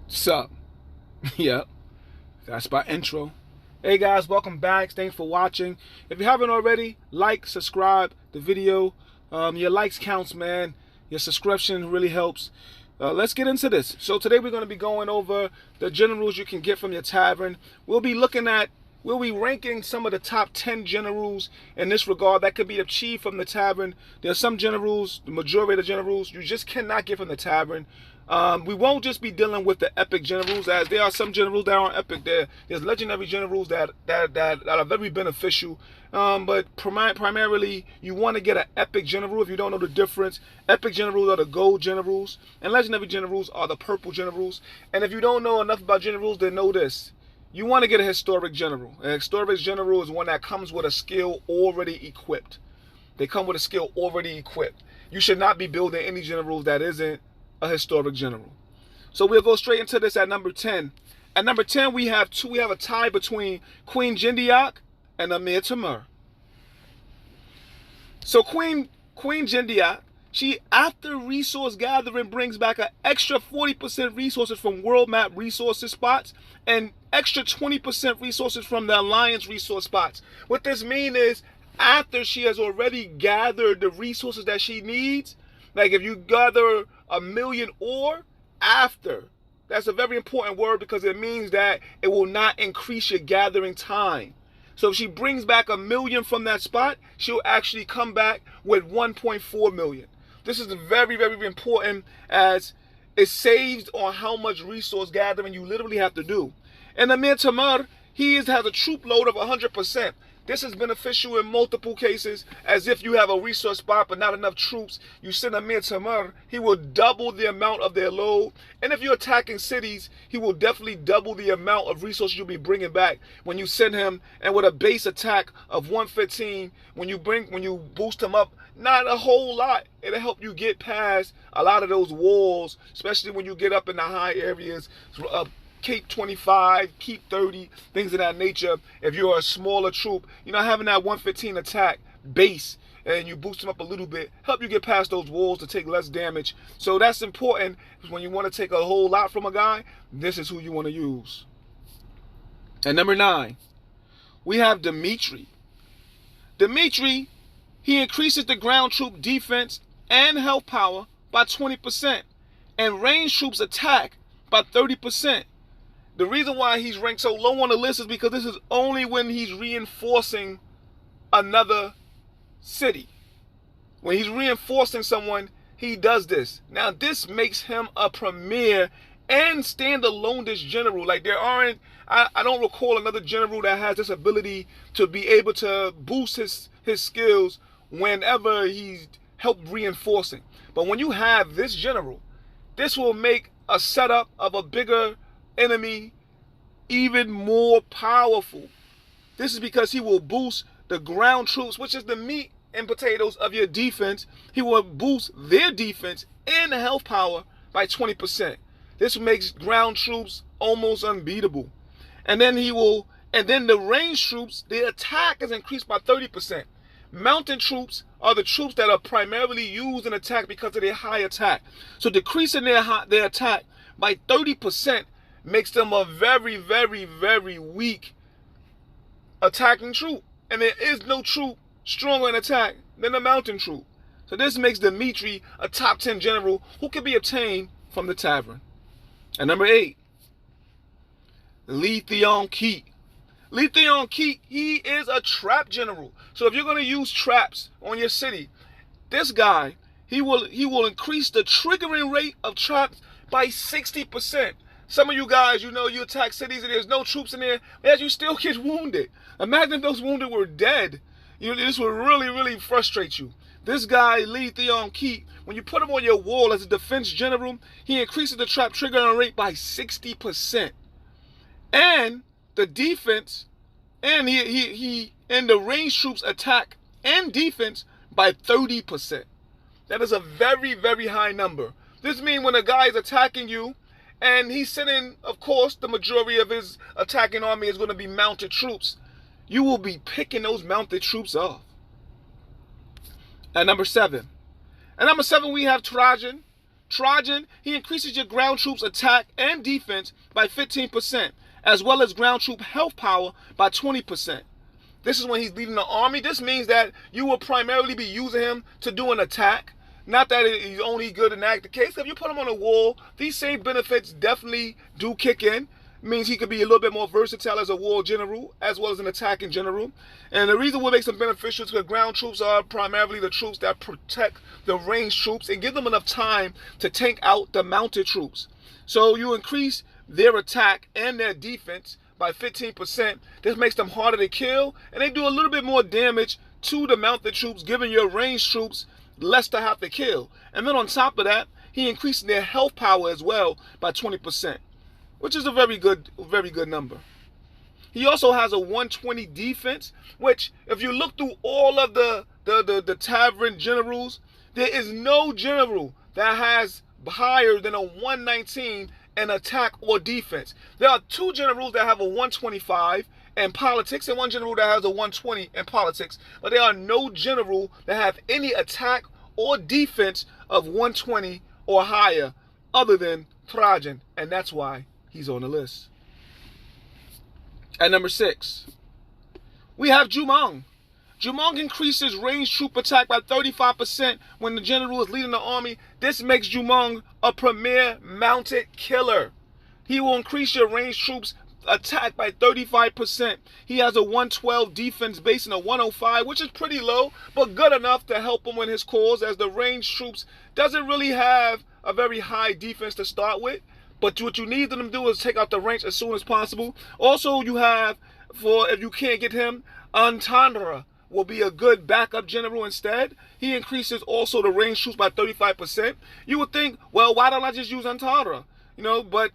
Sup? Yep, that's my intro. Hey guys, welcome back. Thanks for watching. If you haven't already, like, subscribe the video. Your likes counts, man. Your subscription really helps. Let's get into this. So today we're going to be going over the generals you can get from your tavern. We'll be ranking some of the top 10 generals in this regard that could be achieved from the tavern. There are some generals, the majority of the generals, you just cannot get from the tavern. We won't just be dealing with the epic generals, as there are some generals that aren't epic. There's legendary generals that are very beneficial. But primarily, you want to get an epic general. If you don't know the difference, epic generals are the gold generals, and legendary generals are the purple generals. And if you don't know enough about generals, then know this. You want to get a historic general. A historic general is one that comes with a skill already equipped. They come with a skill already equipped. You should not be building any generals that isn't a historic general. So we'll go straight into this at number 10. At number 10, we have a tie between Queen Jindiak and Amir Tamur. So Queen Jindiak, she, after resource gathering, brings back an extra 40% resources from world map resources spots and extra 20% resources from the alliance resource spots. What this means is, after she has already gathered the resources that she needs, like if you gather 1,000,000 ore after, that's a very important word because it means that it will not increase your gathering time. So if she brings back 1,000,000 from that spot, she'll actually come back with 1.4 million. This is very, very important, as it saves on how much resource gathering you literally have to do. And Amir Tamur, he has a troop load of 100%. This is beneficial in multiple cases, as if you have a resource spot but not enough troops. You send Amir Tamur, he will double the amount of their load. And if you're attacking cities, he will definitely double the amount of resources you'll be bringing back when you send him. And with a base attack of 115, when you boost him up, not a whole lot, it'll help you get past a lot of those walls, especially when you get up in the high areas. Keep 25, keep 30, things of that nature. If you're a smaller troop, having that 115 attack base and you boost them up a little bit, help you get past those walls to take less damage. So that's important, because when you want to take a whole lot from a guy, this is who you want to use. At number 9, we have Dmitri. Dmitri, he increases the ground troop defense and health power by 20%, and range troops attack by 30%. The reason why he's ranked so low on the list is because this is only when he's reinforcing another city. When he's reinforcing someone, he does this. Now, this makes him a premier and standalone-ish general. Like, I don't recall another general that has this ability to be able to boost his skills whenever he's helped reinforcing. But when you have this general, this will make a setup of a bigger enemy even more powerful. This is because he will boost the ground troops, which is the meat and potatoes of your defense. He will boost their defense and health power by 20%. This makes ground troops almost unbeatable. And then the range troops, their attack is increased by 30%. Mountain troops are the troops that are primarily used in attack because of their high attack. So decreasing their attack by 30% makes them a very, very, very weak attacking troop. And there is no troop stronger in attack than a mountain troop. So this makes Dmitri a top 10 general who can be obtained from the tavern. And number 8, Lithion Keat. Lithion Keat, he is a trap general. So if you're going to use traps on your city, this guy, he will increase the triggering rate of traps by 60%. Some of you guys, you attack cities and there's no troops in there, yet you still get wounded. Imagine if those wounded were dead. This would really, really frustrate you. This guy, Lithion Keat, when you put him on your wall as a defense general, he increases the trap triggering rate by 60%. And the defense, and and the range troops attack and defense by 30%. That is a very, very high number. This means when a guy is attacking you, and he's sending, of course, the majority of his attacking army is going to be mounted troops, you will be picking those mounted troops off. At number 7, we have Trajan. Trajan, he increases your ground troops attack and defense by 15%, as well as ground troop health power by 20%. This is when he's leading the army. This means that you will primarily be using him to do an attack. Not that he's only good in that case. If you put him on a wall, these same benefits definitely do kick in. It means he could be a little bit more versatile as a war general, as well as an attacking general. And the reason what makes him beneficial is because ground troops are primarily the troops that protect the ranged troops and give them enough time to tank out the mounted troops. So you increase their attack and their defense by 15%. This makes them harder to kill, and they do a little bit more damage to the mounted troops, giving your ranged troops less to have to kill. And then on top of that, he increased their health power as well by 20%, which is a very good number. He also has a 120 defense, which if you look through all of the Tavern Generals, there is no general that has higher than a 119 in attack or defense. There are 2 generals that have a 125 in politics and 1 general that has a 120 in politics, but there are no general that have any attack or defense of 120 or higher other than Trajan, and that's why he's on the list. At number 6, we have Jurong. Jurong increases ranged troop attack by 35% when the general is leading the army. This makes Jurong a premier mounted killer. He will increase your ranged troops attack by 35%. He has a 112 defense base and a 105, which is pretty low, but good enough to help him in his cause, as the ranged troops doesn't really have a very high defense to start with. But what you need them to do is take out the range as soon as possible. Also, you have, for if you can't get him, Entendre will be a good backup general instead. He increases also the range troops by 35%. You would think, well, why don't I just use Entendre? You know, but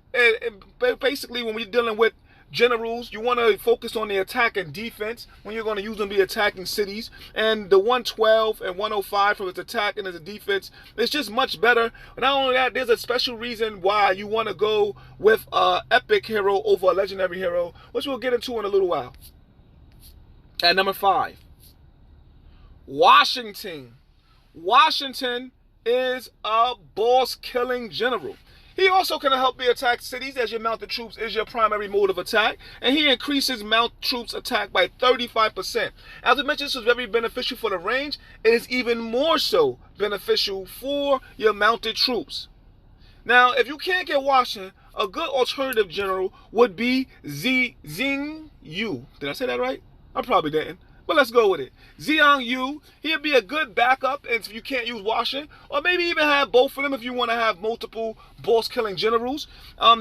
basically when we're dealing with generals, you want to focus on the attack and defense when you're going to use them to be attacking cities. And the 112 and 105 from its attack and its defense is just much better. But not only that, there's a special reason why you want to go with an epic hero over a legendary hero, which we'll get into in a little while. At number 5, Washington. Washington is a boss-killing general. He also can help you attack cities, as your mounted troops is your primary mode of attack, and he increases mounted troops attack by 35%. As I mentioned, this is very beneficial for the range. It is even more so beneficial for your mounted troops. Now, if you can't get Washington, a good alternative general would be Zhang Yu. Did I say that right? I probably didn't. But let's go with it. Zhang Yu, he'll be a good backup if you can't use Washington, or maybe even have both of them if you want to have multiple boss-killing generals.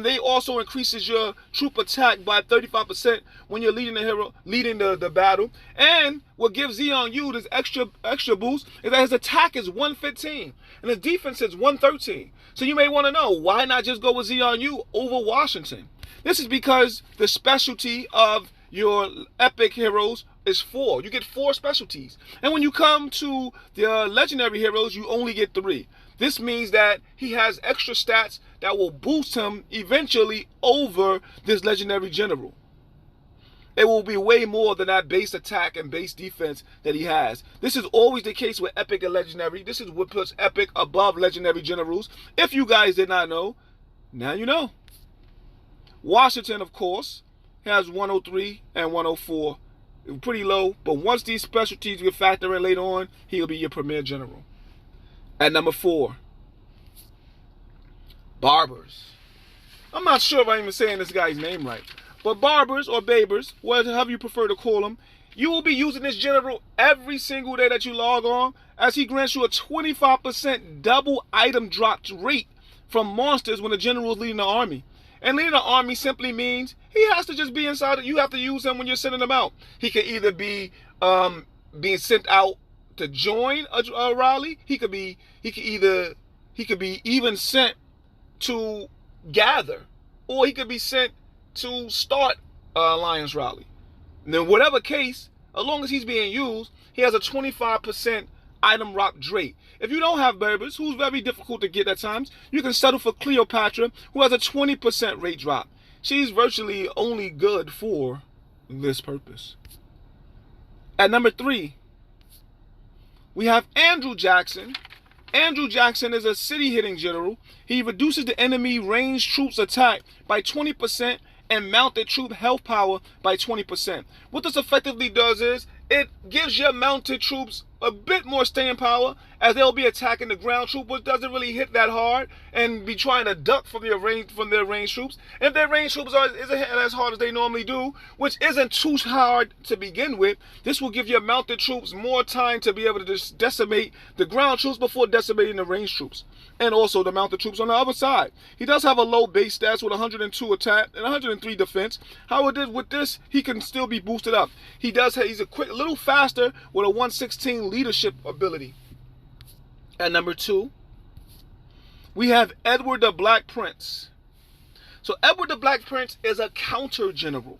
They also increases your troop attack by 35% when you're leading the battle. And what gives Zhang Yu this extra boost is that his attack is 115 and his defense is 113. So you may want to know, why not just go with Zhang Yu over Washington? This is because the specialty of your epic heroes is 4. You get 4 specialties. And when you come to the legendary heroes, you only get 3. This means that he has extra stats that will boost him eventually over this legendary general. It will be way more than that base attack and base defense that he has. This is always the case with epic and legendary. This is what puts epic above legendary generals. If you guys did not know, now you know. Washington, of course, has 103 and 104. Pretty low, but once these specialties get factored in later on, he'll be your premier general. At number 4, Barbers. I'm not sure if I'm even saying this guy's name right, but Barbers or Babers, whatever you prefer to call them, you will be using this general every single day that you log on, as he grants you a 25% double item drop rate from monsters when the general is leading the army. And leading the army simply means he has to just be inside. You have to use him when you're sending him out. He could either be being sent out to join a rally. He could be even sent to gather, or he could be sent to start an alliance rally. And then whatever case, as long as he's being used, he has a 25% item drop rate. If you don't have Berbers, who's very difficult to get at times, you can settle for Cleopatra, who has a 20% rate drop. She's virtually only good for this purpose. At number 3, we have Andrew Jackson. Andrew Jackson is a city-hitting general. He reduces the enemy ranged troops' attack by 20% and mounted troop health power by 20%. What this effectively does is it gives your mounted troops a bit more staying power, as they'll be attacking the ground troop, which doesn't really hit that hard, and be trying to duck from their range troops. And if their range troops isn't hitting as hard as they normally do, which isn't too hard to begin with, this will give your mounted troops more time to be able to just decimate the ground troops before decimating the range troops, and also the mounted troops on the other side. He does have a low base stats with 102 attack and 103 defense. However, with this, he can still be boosted up. He's a little faster with a 116 leadership ability. At number 2, we have Edward the Black Prince. So Edward the Black Prince is a counter general.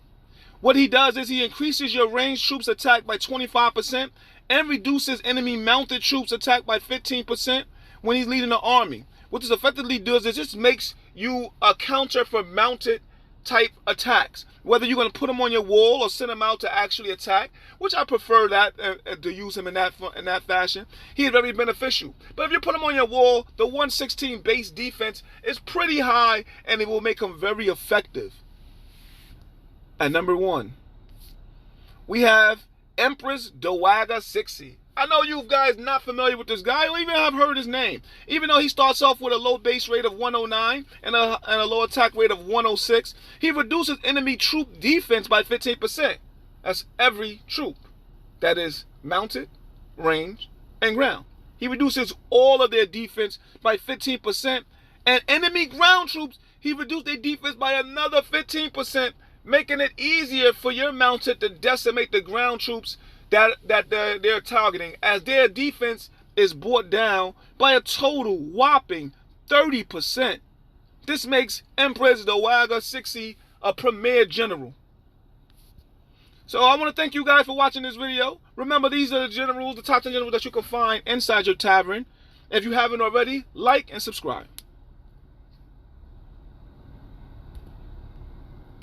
What he does is he increases your ranged troops attack by 25% and reduces enemy mounted troops attack by 15% when he's leading the army. What this effectively does is just makes you a counter for mounted type attacks. Whether you're going to put him on your wall or send him out to actually attack, which I prefer that to use him in that fashion. He is very beneficial. But if you put him on your wall, the 116 base defense is pretty high, and it will make him very effective. At number 1, we have Empress Dowager 60. I know you guys not familiar with this guy, or even have heard his name. Even though he starts off with a low base rate of 109 and a low attack rate of 106, he reduces enemy troop defense by 15%. That's every troop that is mounted, ranged, and ground. He reduces all of their defense by 15%, and enemy ground troops, he reduced their defense by another 15%, making it easier for your mounted to decimate the ground troops that they're targeting, as their defense is brought down by a total whopping 30%. This makes Empress Dowager 60 a premier general. So I want to thank you guys for watching this video. Remember, these are the generals, the top 10 generals that you can find inside your tavern. If you haven't already, like and subscribe.